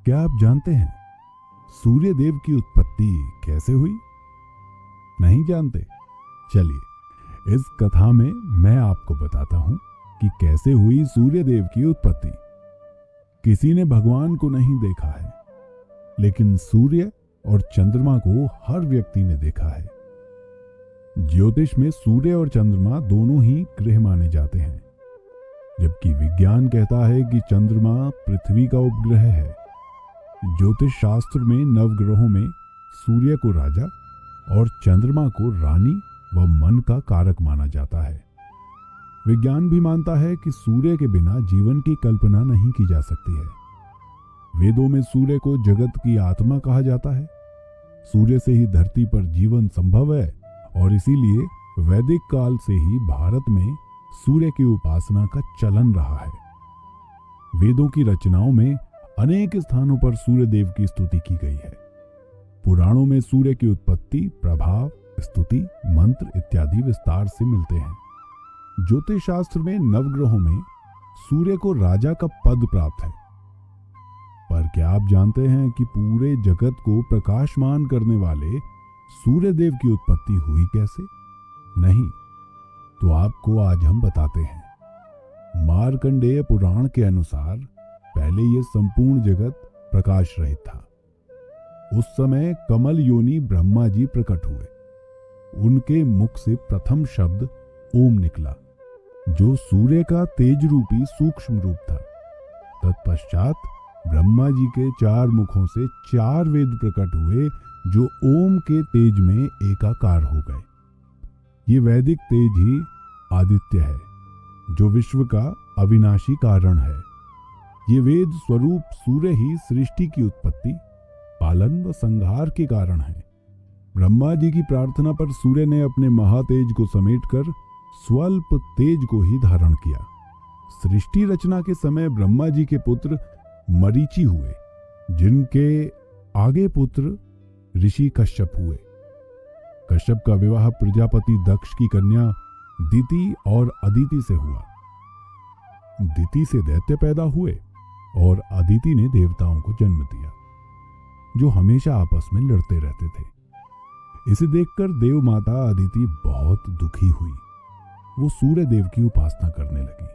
क्या आप जानते हैं सूर्य देव की उत्पत्ति कैसे हुई? नहीं जानते? चलिए इस कथा में मैं आपको बताता हूं कि कैसे हुई सूर्य देव की उत्पत्ति। किसी ने भगवान को नहीं देखा है, लेकिन सूर्य और चंद्रमा को हर व्यक्ति ने देखा है। ज्योतिष में सूर्य और चंद्रमा दोनों ही ग्रह माने जाते हैं, जबकि विज्ञान कहता है कि चंद्रमा पृथ्वी का उपग्रह है। ज्योतिष शास्त्र में नवग्रहों में सूर्य को राजा और चंद्रमा को रानी व मन का कारक माना जाता है। विज्ञान भी मानता है कि सूर्य के बिना जीवन की कल्पना नहीं की जा सकती है। वेदों में सूर्य को जगत की आत्मा कहा जाता है। सूर्य से ही धरती पर जीवन संभव है और इसीलिए वैदिक काल से ही भारत में सूर्य की उपासना का चलन रहा है। वेदों की रचनाओं में अनेक स्थानों पर सूर्य देव की स्तुति की गई है। पुराणों में सूर्य की उत्पत्ति, प्रभाव, स्तुति, मंत्र इत्यादि विस्तार से मिलते हैं। ज्योतिष शास्त्र में नवग्रहों में सूर्य को राजा का पद प्राप्त है। पर क्या आप जानते हैं कि पूरे जगत को प्रकाशमान करने वाले सूर्य देव की उत्पत्ति हुई कैसे? नहीं, तो आपको आज हम बताते हैं। मार्कंडेय पुराण के अनुसार पहले ये संपूर्ण जगत प्रकाश रहित था। उस समय कमल योनि ब्रह्मा जी प्रकट हुए। उनके मुख से प्रथम शब्द ओम निकला, जो सूर्य का तेज रूपी सूक्ष्म रूप था। तत्पश्चात ब्रह्मा जी के 4 मुखों से 4 वेद प्रकट हुए, जो ओम के तेज में एकाकार हो गए। ये वैदिक तेज ही आदित्य है, जो विश्व का अविनाशी कारण है। ये वेद स्वरूप सूर्य ही सृष्टि की उत्पत्ति, पालन व संहार के कारण है। ब्रह्मा जी की प्रार्थना पर सूर्य ने अपने महातेज को समेटकर स्वल्प तेज को ही धारण किया। सृष्टि रचना के समय ब्रह्मा जी के पुत्र मरीचि हुए, जिनके आगे पुत्र ऋषि कश्यप हुए। कश्यप का विवाह प्रजापति दक्ष की कन्या दिति और अदिति से हुआ। दिति से दैत्य पैदा हुए और अदिति ने देवताओं को जन्म दिया, जो हमेशा आपस में लड़ते रहते थे। इसे देखकर देव माता अदिति बहुत दुखी हुई। वो सूर्य देव की उपासना करने लगी।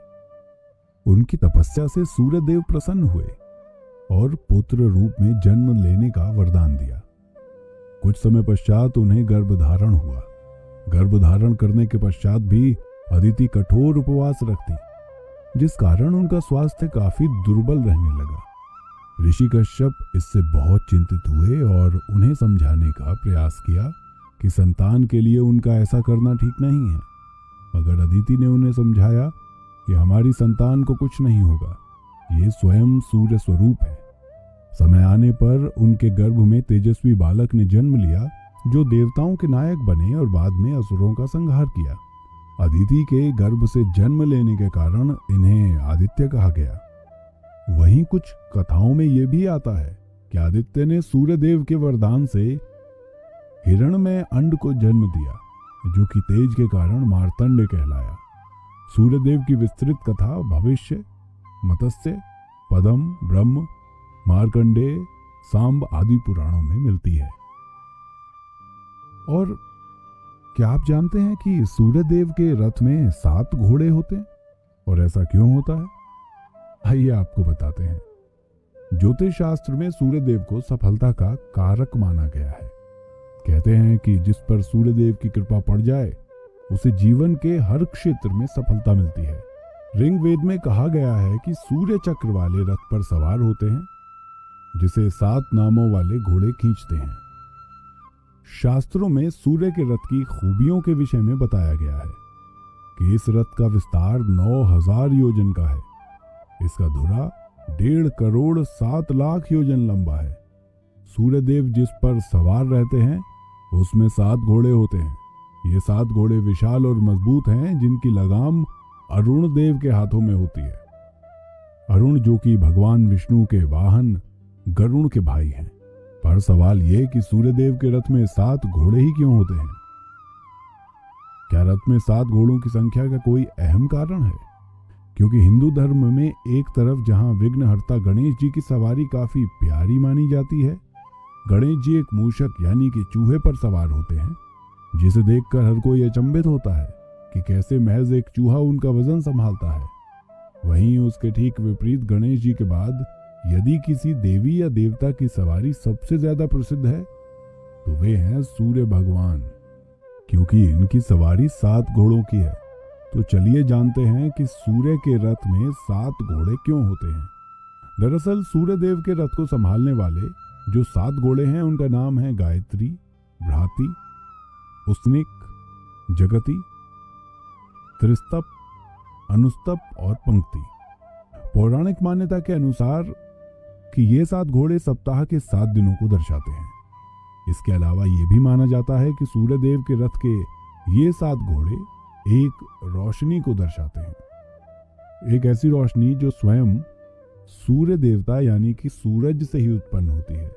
उनकी तपस्या से सूर्य देव प्रसन्न हुए और पुत्र रूप में जन्म लेने का वरदान दिया। कुछ समय पश्चात उन्हें गर्भधारण हुआ। गर्भधारण करने के पश्चात भी अदिति कठोर उपवास रखती, जिस कारण उनका स्वास्थ्य काफी दुर्बल रहने लगा। ऋषि कश्यप इससे बहुत चिंतित हुए और उन्हें समझाने का प्रयास किया कि संतान के लिए उनका ऐसा करना ठीक नहीं है। मगर अदिति ने उन्हें समझाया कि हमारी संतान को कुछ नहीं होगा, ये स्वयं सूर्य स्वरूप है। समय आने पर उनके गर्भ में तेजस्वी बालक ने जन्म लिया, जो देवताओं के नायक बने और बाद में असुरों का संहार किया। अदिति के गर्भ से जन्म लेने के कारण इन्हें आदित्य कहा गया। वहीं कुछ कथाओं में यह भी आता है कि आदित्य ने सूर्य देव के वरदान से हिरण में अंड को जन्म दिया, जो कि तेज के कारण मार्तंड कहलाया। सूर्य देव की विस्तृत कथा भविष्य, मत्स्य, पद्म, ब्रह्म, मार्कंडेय, सांब आदि पुराणों में मिलती है। और क्या आप जानते हैं कि सूर्य देव के रथ में 7 घोड़े होते हैं? और ऐसा क्यों होता है? आइए आपको बताते हैं। ज्योतिष शास्त्र में सूर्य देव को सफलता का कारक माना गया है। कहते हैं कि जिस पर सूर्य देव की कृपा पड़ जाए, उसे जीवन के हर क्षेत्र में सफलता मिलती है। ऋग्वेद में कहा गया है कि सूर्य चक्र वाले रथ पर सवार होते हैं, जिसे 7 नामों वाले घोड़े खींचते हैं। शास्त्रों में सूर्य के रथ की खूबियों के विषय में बताया गया है कि इस रथ का विस्तार 9000 योजन का है। इसका धुरा 1.5 करोड़ 7 लाख योजन लंबा है। सूर्य देव जिस पर सवार रहते हैं, उसमें 7 घोड़े होते हैं। ये 7 घोड़े विशाल और मजबूत हैं, जिनकी लगाम अरुण देव के हाथों में होती है। अरुण, जो कि भगवान विष्णु के वाहन गरुण के भाई हैं। पर सवाल यह कि सूर्यदेव के रथ में 7 घोड़े ही क्यों होते हैं? क्या रथ में 7 घोड़ों की संख्या का कोई अहम कारण है? क्योंकि हिंदू धर्म में एक तरफ जहां विघ्नहर्ता गणेश जी की सवारी काफी प्यारी मानी जाती है, गणेश जी एक मूषक यानी कि चूहे पर सवार होते हैं, जिसे देखकर हर कोई अचंभित होता है कि कैसे महज एक चूहा उनका वजन संभालता है। वहीं उसके ठीक विपरीत गणेश जी के बाद यदि किसी देवी या देवता की सवारी सबसे ज्यादा प्रसिद्ध है तो वे हैं सूर्य भगवान, क्योंकि इनकी सवारी 7 घोड़ों की है। तो चलिए जानते हैं कि सूर्य के रथ में 7 घोड़े क्यों होते हैं। दरअसल सूर्य देव के रथ को संभालने वाले जो 7 घोड़े हैं उनका नाम है गायत्री, भ्राति, उष्णिक, जगति, त्रिस्तप, अनुस्तप और पंक्ति। पौराणिक मान्यता के अनुसार कि ये 7 घोड़े सप्ताह के 7 दिनों को दर्शाते हैं। इसके अलावा ये भी माना जाता है कि सूर्य देव के रथ के ये 7 घोड़े एक रोशनी को दर्शाते हैं, एक ऐसी रोशनी जो स्वयं सूर्य देवता यानी कि सूरज से ही उत्पन्न होती है।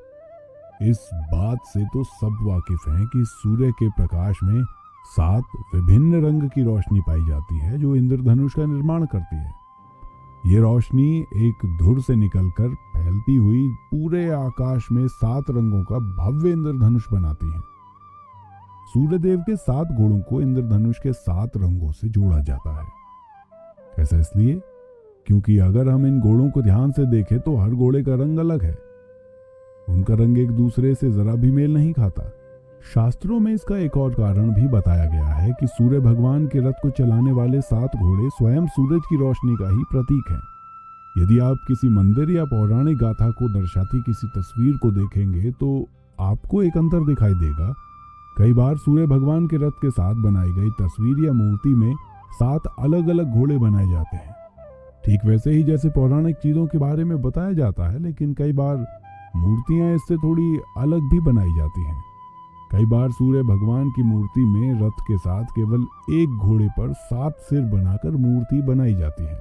इस बात से तो सब वाकिफ हैं कि सूर्य के प्रकाश में 7 विभिन्न रंग की रोशनी पाई जाती है जो इंद्रधनुष का निर्माण करती है। ये रोशनी एक धुर से निकलकर फैलती हुई पूरे आकाश में 7 रंगों का भव्य इंद्रधनुष बनाती है। सूर्यदेव के 7 घोड़ों को इंद्रधनुष के 7 रंगों से जोड़ा जाता है। ऐसा इसलिए क्योंकि अगर हम इन घोड़ों को ध्यान से देखें तो हर घोड़े का रंग अलग है। उनका रंग एक दूसरे से जरा भी मेल नहीं खाता। शास्त्रों में इसका एक और कारण भी बताया गया है कि सूर्य भगवान के रथ को चलाने वाले 7 घोड़े स्वयं सूरज की रोशनी का ही प्रतीक हैं। यदि आप किसी मंदिर या पौराणिक गाथा को दर्शाती किसी तस्वीर को देखेंगे तो आपको एक अंतर दिखाई देगा। कई बार सूर्य भगवान के रथ के साथ बनाई गई तस्वीर या मूर्ति में 7 अलग अलग घोड़े बनाए जाते हैं, ठीक वैसे ही जैसे पौराणिक चीजों के बारे में बताया जाता है। लेकिन कई बार मूर्तियां इससे थोड़ी अलग भी बनाई जाती हैं। कई बार सूर्य भगवान की मूर्ति में रथ के साथ केवल एक घोड़े पर 7 सिर बनाकर मूर्ति बनाई जाती है।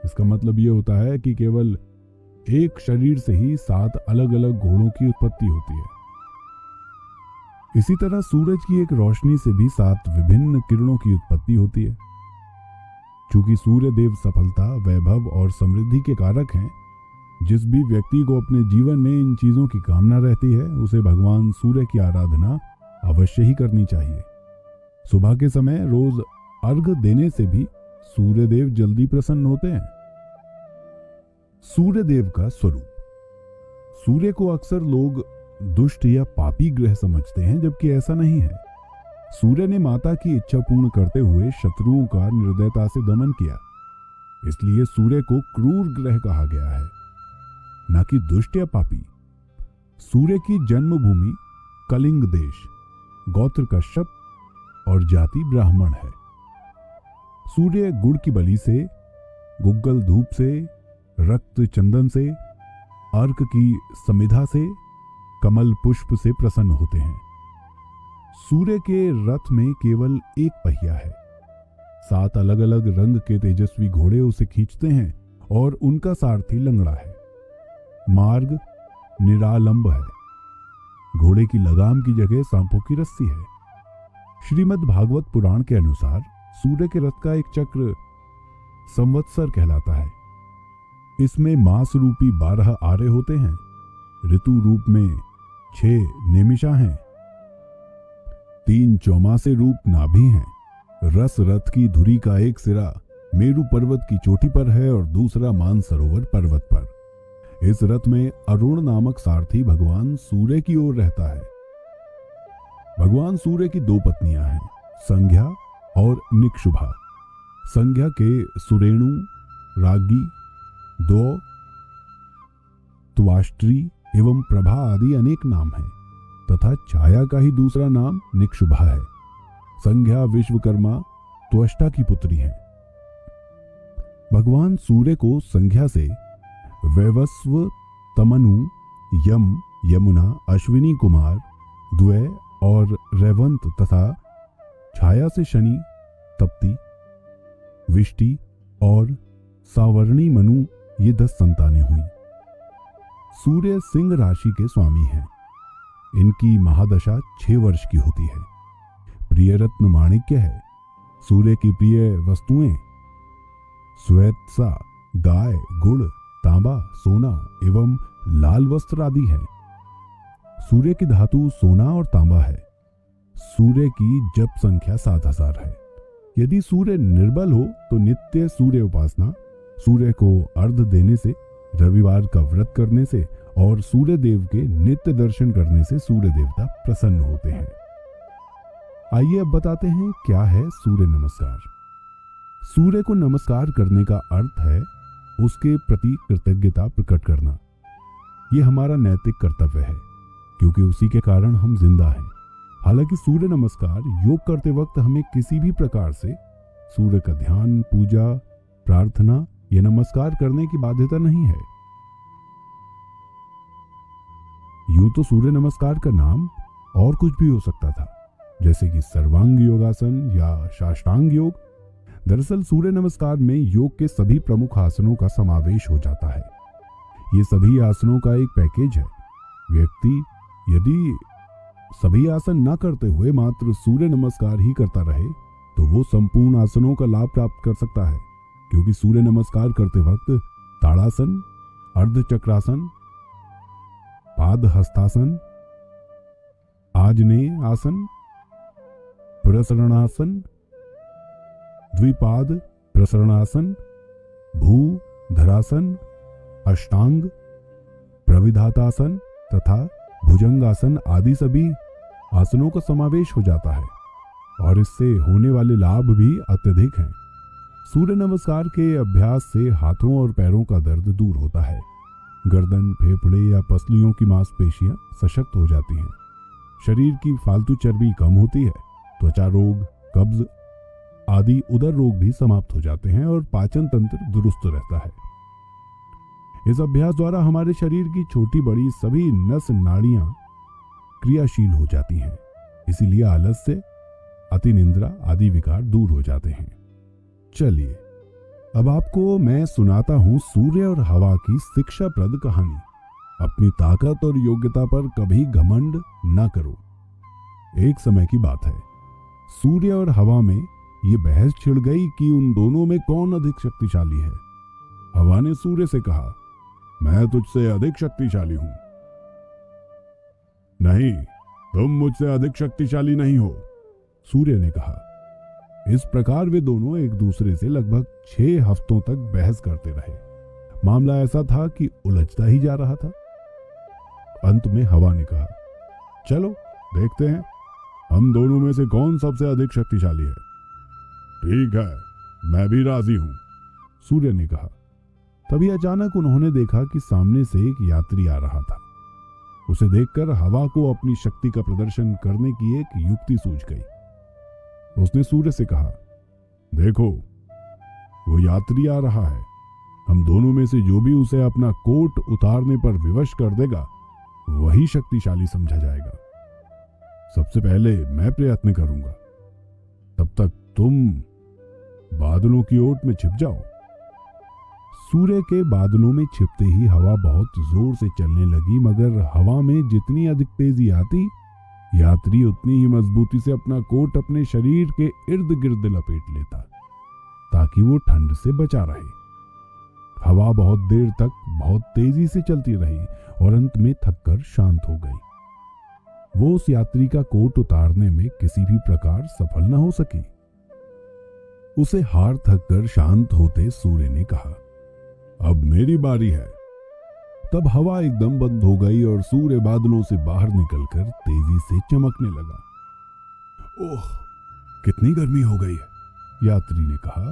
इसका मतलब यह होता है कि केवल एक शरीर से ही 7 अलग अलग घोड़ों की उत्पत्ति होती है। इसी तरह सूरज की एक रोशनी से भी 7 विभिन्न किरणों की उत्पत्ति होती है। चूंकि सूर्य देव सफलता, वैभव और समृद्धि के कारक हैं, जिस भी व्यक्ति को अपने जीवन में इन चीजों की कामना रहती है उसे भगवान सूर्य की आराधना अवश्य ही करनी चाहिए। सुबह के समय रोज अर्घ देने से भी सूर्य देव जल्दी प्रसन्न होते हैं। सूर्य देव का स्वरूप। सूर्य को अक्सर लोग दुष्ट या पापी ग्रह समझते हैं, जबकि ऐसा नहीं है। सूर्य ने माता की इच्छा पूर्ण करते हुए शत्रुओं का निर्दयता से दमन किया, इसलिए सूर्य को क्रूर ग्रह कहा गया है, न कि दुष्ट या पापी। सूर्य की जन्मभूमि कलिंग देश, गोत्र कश्यप और जाति ब्राह्मण है। सूर्य गुड़ की बलि से, गुग्गल धूप से, रक्त चंदन से, अर्क की समिधा से, कमल पुष्प से प्रसन्न होते हैं। सूर्य के रथ में केवल एक पहिया है। 7 अलग अलग रंग के तेजस्वी घोड़े उसे खींचते हैं और उनका सारथी लंगड़ा है। मार्ग निरालंब है। घोड़े की लगाम की जगह सांपों की रस्सी है। श्रीमद् भागवत पुराण के अनुसार सूर्य के रथ का एक चक्र संवत्सर कहलाता है। इसमें मास रूपी 12 आरे होते हैं। ऋतु रूप में 6 नेमिषा हैं। 3 चौमासे रूप नाभि हैं। रस रथ की धुरी का एक सिरा मेरु पर्वत की चोटी पर है और दूसरा मानसरोवर पर्वत पर। इस रथ में अरुण नामक सारथी भगवान सूर्य की ओर रहता है। भगवान सूर्य की 2 पत्नियां हैं, संध्या और निक्षुभा। संध्या के सुरेणु, रागी, दो, त्वाष्ट्री एवं प्रभा आदि अनेक नाम हैं तथा छाया का ही दूसरा नाम निक्षुभा है। संध्या विश्वकर्मा त्वष्टा की पुत्री है। भगवान सूर्य को संध्या से वैवस्व, तमनु, यम, यमुना, अश्विनी कुमार, द्वय और रेवंत तथा छाया से शनि, तप्ती, विष्टि और सावर्णी मनु ये 10 संतानें हुई। सूर्य सिंह राशि के स्वामी हैं। इनकी महादशा 6 वर्ष की होती है। प्रिय रत्न माणिक्य है। सूर्य की प्रिय वस्तुएं श्वेतसा, गाय, गुड़, तांबा, सोना एवं लाल वस्त्र आदि है। सूर्य की धातु सोना और तांबा है। सूर्य की जप संख्या 7000 है। यदि सूर्य निर्बल हो तो नित्य सूर्य उपासना, सूर्य को अर्घ देने से, रविवार का व्रत करने से और सूर्य देव के नित्य दर्शन करने से सूर्य देवता प्रसन्न होते हैं। आइए अब बताते हैं क्या है सूर्य नमस्कार। सूर्य को नमस्कार करने का अर्थ है उसके प्रति कृतज्ञता प्रकट करना। यह हमारा नैतिक कर्तव्य है क्योंकि उसी के कारण हम जिंदा हैं। हालांकि सूर्य नमस्कार योग करते वक्त हमें किसी भी प्रकार से सूर्य का ध्यान, पूजा, प्रार्थना या नमस्कार करने की बाध्यता नहीं है। यूं तो सूर्य नमस्कार का नाम और कुछ भी हो सकता था, जैसे कि सर्वांग योगासन या साष्टांग योग। दरअसल सूर्य नमस्कार में योग के सभी प्रमुख आसनों का समावेश हो जाता है। ये सभी आसनों का एक पैकेज है। व्यक्ति यदि सभी आसन न करते हुए मात्र सूर्य नमस्कार ही करता रहे तो वो संपूर्ण आसनों का लाभ प्राप्त कर सकता है, क्योंकि सूर्य नमस्कार करते वक्त ताड़ासन, अर्धचक्रासन, पाद हस्तासन, आजनेय आसन, प्रसरणासन, द्विपाद प्रसरणासन, भू धरासन, अष्टांग प्रविधातासन तथा भुजंगासन आदि सभी आसनों का समावेश हो जाता है और इससे होने वाले लाभ भी अत्यधिक हैं। सूर्य नमस्कार के अभ्यास से हाथों और पैरों का दर्द दूर होता है। गर्दन, फेफड़े या पसलियों की मांसपेशियां सशक्त हो जाती हैं। शरीर की फालतू चर्बी कम होती है। त्वचा रोग, कब्ज आदि उदर रोग भी समाप्त हो जाते हैं और पाचन तंत्र दुरुस्त रहता है। इस अभ्यास द्वारा हमारे शरीर की छोटी बड़ी सभी नस नाड़ियां क्रियाशील हो जाती हैं। इसीलिए आलस्य, अति निंद्रा आदि विकार दूर हो जाते हैं। चलिए अब आपको मैं सुनाता हूं सूर्य और हवा की शिक्षाप्रद कहानी। अपनी ताकत और योग्यता पर कभी घमंड न करो। एक समय की बात है, सूर्य और हवा में ये बहस छिड़ गई कि उन दोनों में कौन अधिक शक्तिशाली है। हवा ने सूर्य से कहा, मैं तुझसे अधिक शक्तिशाली हूं। नहीं, तुम मुझसे अधिक शक्तिशाली नहीं हो, सूर्य ने कहा। इस प्रकार वे दोनों एक दूसरे से लगभग 6 हफ्तों तक बहस करते रहे। मामला ऐसा था कि उलझता ही जा रहा था। अंत में हवा ने कहा, चलो देखते हैं हम दोनों में से कौन सबसे अधिक शक्तिशाली है। ठीक है, मैं भी राजी हूं, सूर्य ने कहा। तभी अचानक उन्होंने देखा कि सामने से एक यात्री आ रहा था। उसे देखकर हवा को अपनी शक्ति का प्रदर्शन करने की एक युक्ति सूझ गई। उसने सूर्य से कहा, देखो वो यात्री आ रहा है। हम दोनों में से जो भी उसे अपना कोट उतारने पर विवश कर देगा वही शक्तिशाली समझा जाएगा। सबसे पहले मैं प्रयत्न करूंगा, तब तक तुम बादलों की ओट में छिप जाओ। सूर्य के बादलों में छिपते ही हवा बहुत जोर से चलने लगी, मगर हवा में जितनी अधिक तेजी आती, यात्री उतनी ही मजबूती से अपना कोट अपने शरीर के इर्द गिर्द लपेट लेता ताकि वो ठंड से बचा रहे। हवा बहुत देर तक बहुत तेजी से चलती रही और अंत में थककर शांत हो गई। वो उस यात्री का कोट उतारने में किसी भी प्रकार सफल न हो सकी। उसे हार थककर शांत होते सूर्य ने कहा, अब मेरी बारी है। तब हवा एकदम बंद हो गई और सूर्य बादलों से बाहर निकलकर तेजी से चमकने लगा। ओह, कितनी गर्मी हो गई है, यात्री ने कहा।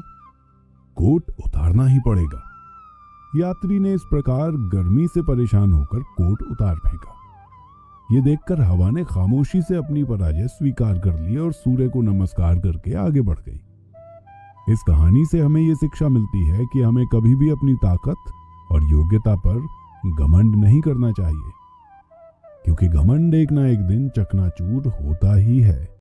कोट उतारना ही पड़ेगा। यात्री ने इस प्रकार गर्मी से परेशान होकर कोट उतार फेंका। ये देखकर हवा ने खामोशी से अपनी पराजय स्वीकार कर ली और सूर्य को नमस्कार करके आगे बढ़ गई। इस कहानी से हमें ये शिक्षा मिलती है कि हमें कभी भी अपनी ताकत और योग्यता पर घमंड नहीं करना चाहिए, क्योंकि घमंड एक ना एक दिन चकनाचूर होता ही है।